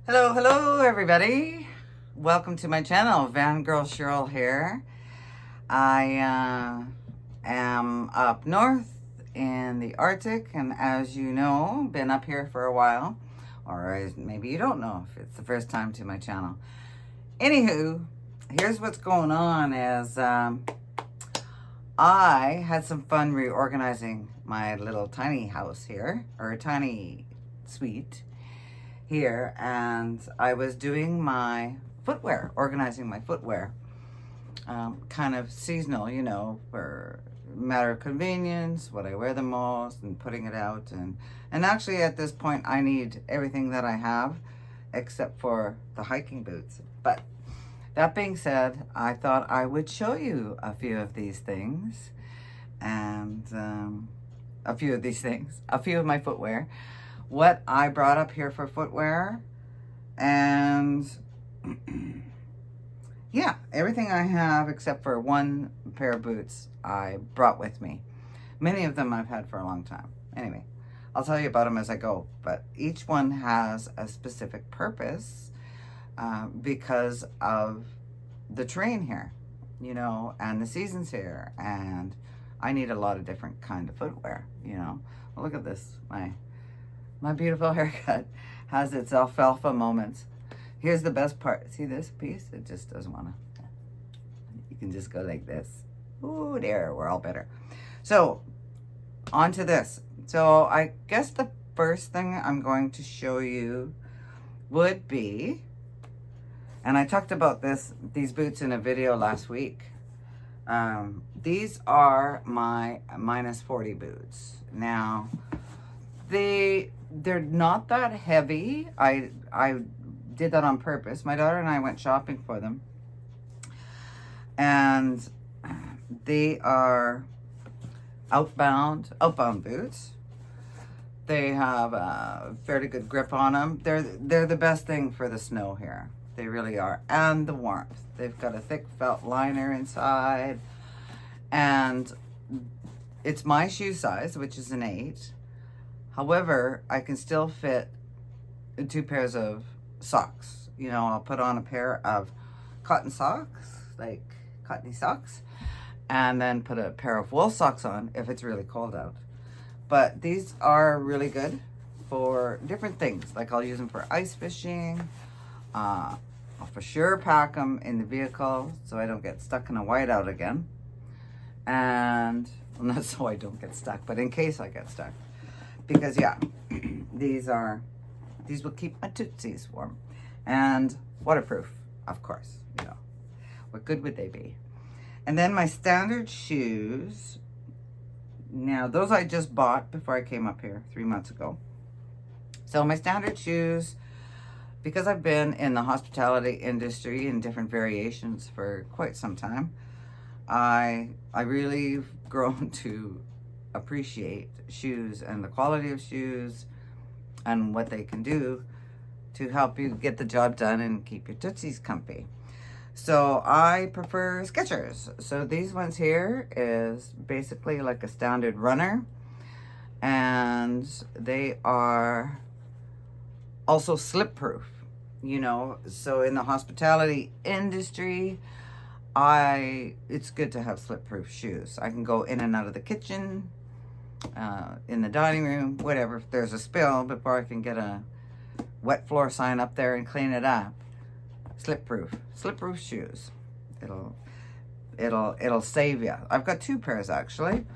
Hello everybody. Welcome to my channel. Van Girl Cheryl here. I am up north in the Arctic, and as you know, been up here for a while, or maybe you don't know if it's the first time to my channel. Anywho, here's what's going on is I had some fun reorganizing my little tiny house here, or a tiny suite here, and I was doing my footwear, organizing my footwear, kind of seasonal, you know, for matter of convenience, what I wear the most, and putting it out. And actually at this point I need everything that I have except for the hiking boots. But that being said, I thought I would show you a few of these things, and a few of my footwear, what I brought up here for footwear, and yeah, everything I have except for one pair of boots I brought with me. Many of them I've had for a long time. Anyway, I'll tell you about them as I go, but each one has a specific purpose because of the terrain here, you know, and the seasons here, and I need a lot of different kind of footwear, you know. Well, look at this, my beautiful haircut has its alfalfa moments. Here's the best part. See this piece? It just doesn't want to. You can just go like this. Ooh, there, we're all better. So, on to this. So, I guess the first thing I'm going to show you would be, and I talked about these boots in a video last week. These are my -40 boots. Now, they're not that heavy. I did that on purpose. My daughter and I went shopping for them, and they are outbound boots. They have a fairly good grip on them. They're the best thing for the snow here. They really are, and the warmth. They've got a thick felt liner inside, and it's my shoe size, which is an 8. However, I can still fit 2 pairs of socks. You know, I'll put on a pair of cotton socks, like cottony socks, and then put a pair of wool socks on if it's really cold out. But these are really good for different things. Like I'll use them for ice fishing. I'll for sure pack them in the vehicle so I don't get stuck in a whiteout again. And, well, not so I don't get stuck, but in case I get stuck. Because yeah, these will keep my tootsies warm and waterproof, of course, you know. What good would they be? And then my standard shoes. Now, those I just bought before I came up here 3 months ago. So my standard shoes, because I've been in the hospitality industry in different variations for quite some time, I really grown to appreciate shoes and the quality of shoes and what they can do to help you get the job done and keep your tootsies comfy. So I prefer Skechers. So these ones here is basically like a standard runner, and they are also slip proof, you know. So in the hospitality industry, it's good to have slip proof shoes. I can go in and out of the kitchen, in the dining room, whatever. If there's a spill, before I can get a wet floor sign up there and clean it up. Slip proof shoes. It'll save you. I've got 2 pairs actually,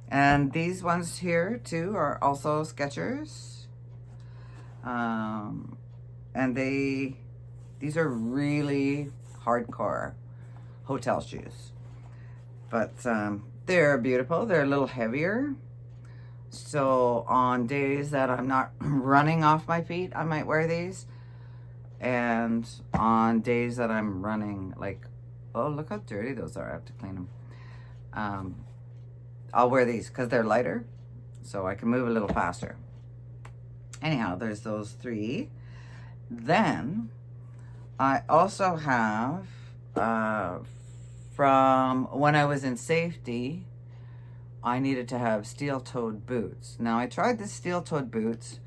and these ones here too are also Skechers. And these are really hardcore hotel shoes, but they're beautiful. They're a little heavier. So on days that I'm not running off my feet, I might wear these. And on days that I'm running, like, oh, look how dirty those are. I have to clean them. I'll wear these because they're lighter, so I can move a little faster. Anyhow, there's those 3. Then I also have, from when I was in safety, I needed to have steel-toed boots. Now, I tried the steel-toed boots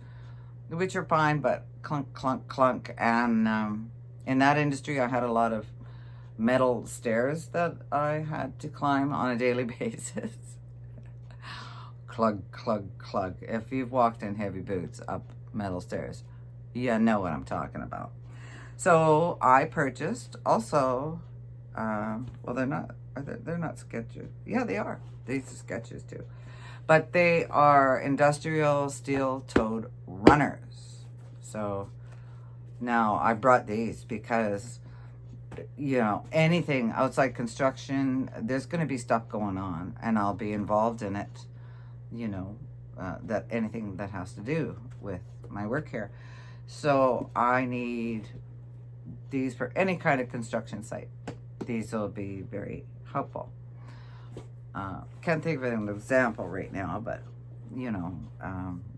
which are fine, but clunk, clunk, clunk. And in that industry, I had a lot of metal stairs that I had to climb on a daily basis. Clug, clug, clug. If you've walked in heavy boots up metal stairs, you know what I'm talking about. So I purchased also, well, they're not Skechers. Yeah, they are. These are Skechers too. But they are industrial steel-toed runners. So now I brought these because, you know, anything outside construction, there's going to be stuff going on, and I'll be involved in it, you know, that anything that has to do with my work here. So I need these for any kind of construction site. These will be very helpful. Can't think of an example right now, but you know,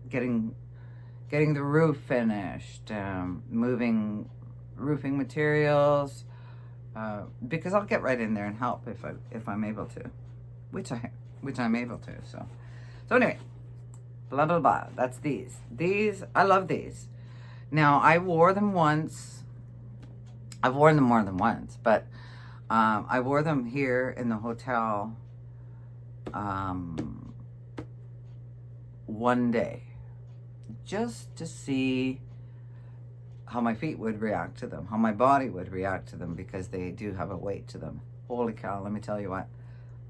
getting the roof finished, moving roofing materials, because I'll get right in there and help if I'm able to, which I'm able to. So anyway, blah blah blah. That's these. I love these. Now I wore them once. I've worn them more than once, but I wore them here in the hotel one day just to see how my feet would react to them, how my body would react to them, because they do have a weight to them. Holy cow, let me tell you what,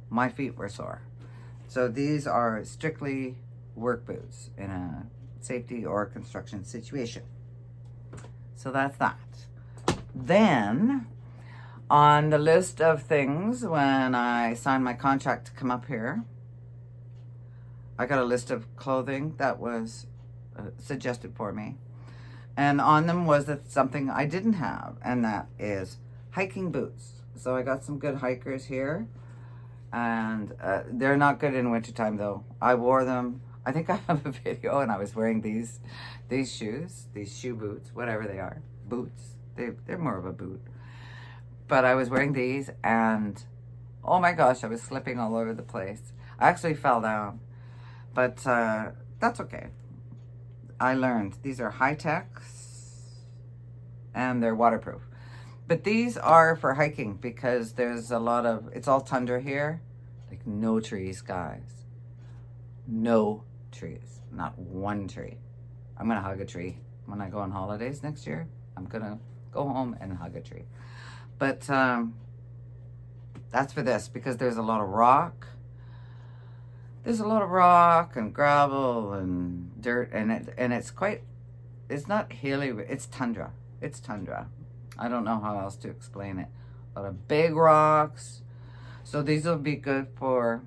my feet were sore. So these are strictly work boots in a safety or construction situation. So that's that. Then on the list of things when I signed my contract to come up here, I got a list of clothing that was suggested for me. And on them was something I didn't have, and that is hiking boots. So I got some good hikers here, and they're not good in wintertime though. I wore them. I think I have a video, and I was wearing these shoes, these shoe boots, whatever they are, boots. They're more of a boot. But I was wearing these, and oh my gosh, I was slipping all over the place. I actually fell down, but that's okay. I learned these are high-techs and they're waterproof. But these are for hiking because there's a lot of, it's all tundra here, like no trees, guys. No trees, not one tree. I'm gonna hug a tree when I go on holidays next year. I'm gonna go home and hug a tree. But that's for this, because there's a lot of rock. There's a lot of rock and gravel and dirt, and it's not hilly, it's tundra. It's tundra. I don't know how else to explain it. A lot of big rocks. So these will be good for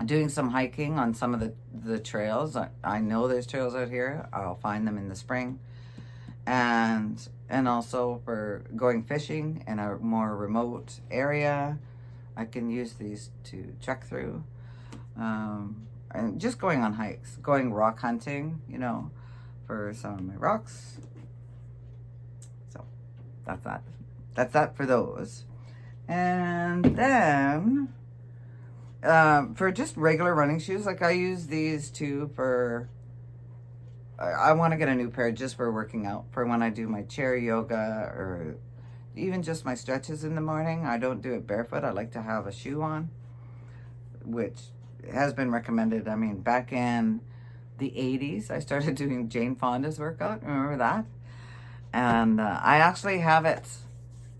doing some hiking on some of the trails. I know there's trails out here. I'll find them in the spring. And also for going fishing in a more remote area, I can use these to trek through. And just going on hikes, going rock hunting, you know, for some of my rocks. So that's that. That's that for those. And then for just regular running shoes, like I use these too for, I want to get a new pair just for working out, for when I do my chair yoga or even just my stretches in the morning. I don't do it barefoot. I like to have a shoe on, which has been recommended. I mean, back in the 80s, I started doing Jane Fonda's workout. Remember that? And I actually have it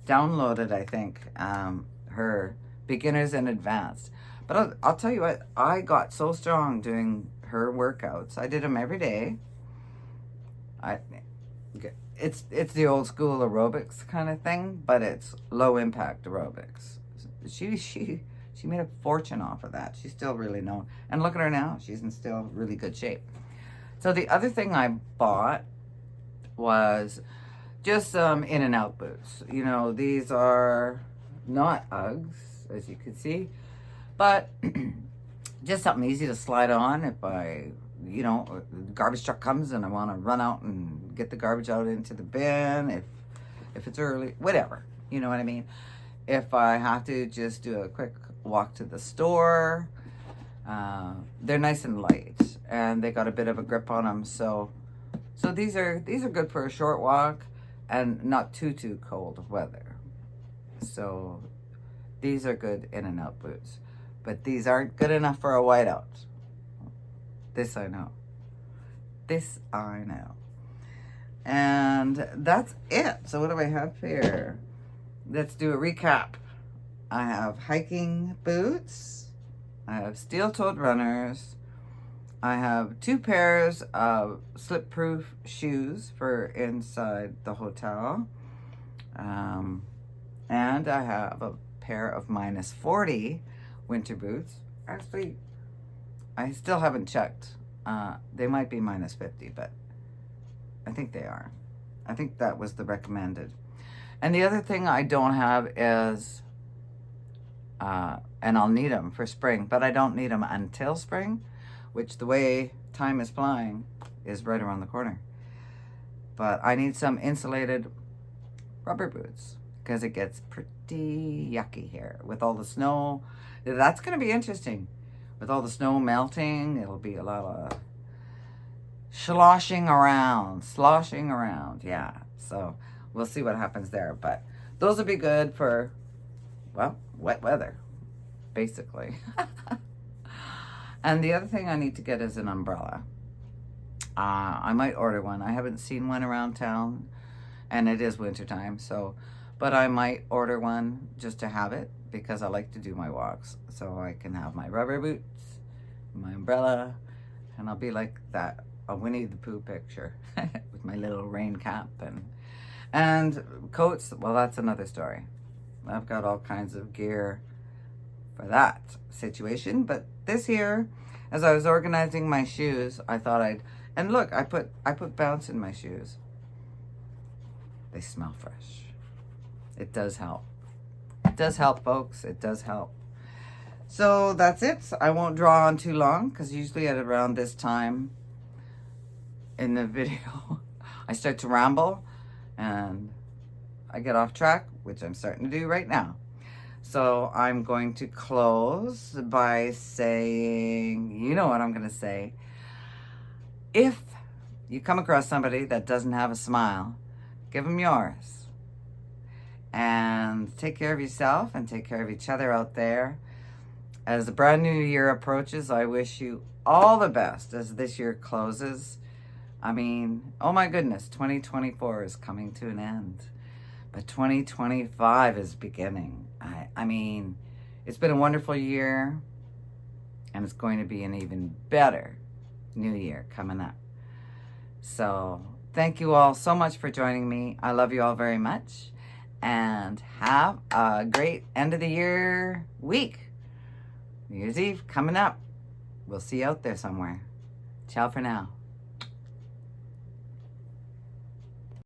downloaded, I think, her beginners and advanced. But I'll tell you what, I got so strong doing her workouts. I did them every day. It's the old school aerobics kind of thing, but it's low impact aerobics. She made a fortune off of that. She's still really known. And look at her now. She's in still really good shape. So the other thing I bought was just some in and out boots. You know, these are not Uggs, as you can see, but just something easy to slide on if you know, garbage truck comes and I want to run out and get the garbage out into the bin, if it's early, whatever, you know what I mean? If I have to just do a quick walk to the store, they're nice and light, and they got a bit of a grip on them, so So these are good for a short walk and not too cold weather. So these are good in and out boots. But these aren't good enough for a whiteout. This I know. This I know. And that's it. So what do I have here? Let's do a recap. I have hiking boots. I have steel-toed runners. I have 2 pairs of slip-proof shoes for inside the hotel. And I have a pair of -40 winter boots. Actually, I still haven't checked. They might be -50, but I think they are. I think that was the recommended. And the other thing I don't have is, and I'll need them for spring, but I don't need them until spring, which the way time is flying is right around the corner. But I need some insulated rubber boots because it gets pretty yucky here with all the snow. That's going to be interesting. With all the snow melting, it'll be a lot of sloshing around. Yeah, so we'll see what happens there. But those will be good for, well, wet weather, basically. And the other thing I need to get is an umbrella. I might order one. I haven't seen one around town, and it is wintertime, so, but I might order one just to have it because I like to do my walks. So I can have my rubber boots, my umbrella, and I'll be like that, a Winnie the Pooh picture with my little rain cap and coats. Well, that's another story. I've got all kinds of gear for that situation. But this here, as I was organizing my shoes, I thought and look, I put bounce in my shoes. They smell fresh. It does help. It does help, folks. It does help. So that's it. I won't draw on too long because usually at around this time in the video, I start to ramble and I get off track, which I'm starting to do right now. So I'm going to close by saying, you know what I'm going to say. If you come across somebody that doesn't have a smile, give them yours. And take care of yourself and take care of each other out there. As the brand new year approaches, I wish you all the best as this year closes. I mean, oh my goodness, 2024 is coming to an end. But 2025 is beginning. I mean, it's been a wonderful year. And it's going to be an even better new year coming up. So, thank you all so much for joining me. I love you all very much. And have a great end of the year week. New Year's Eve coming up. We'll see you out there somewhere. Ciao for now.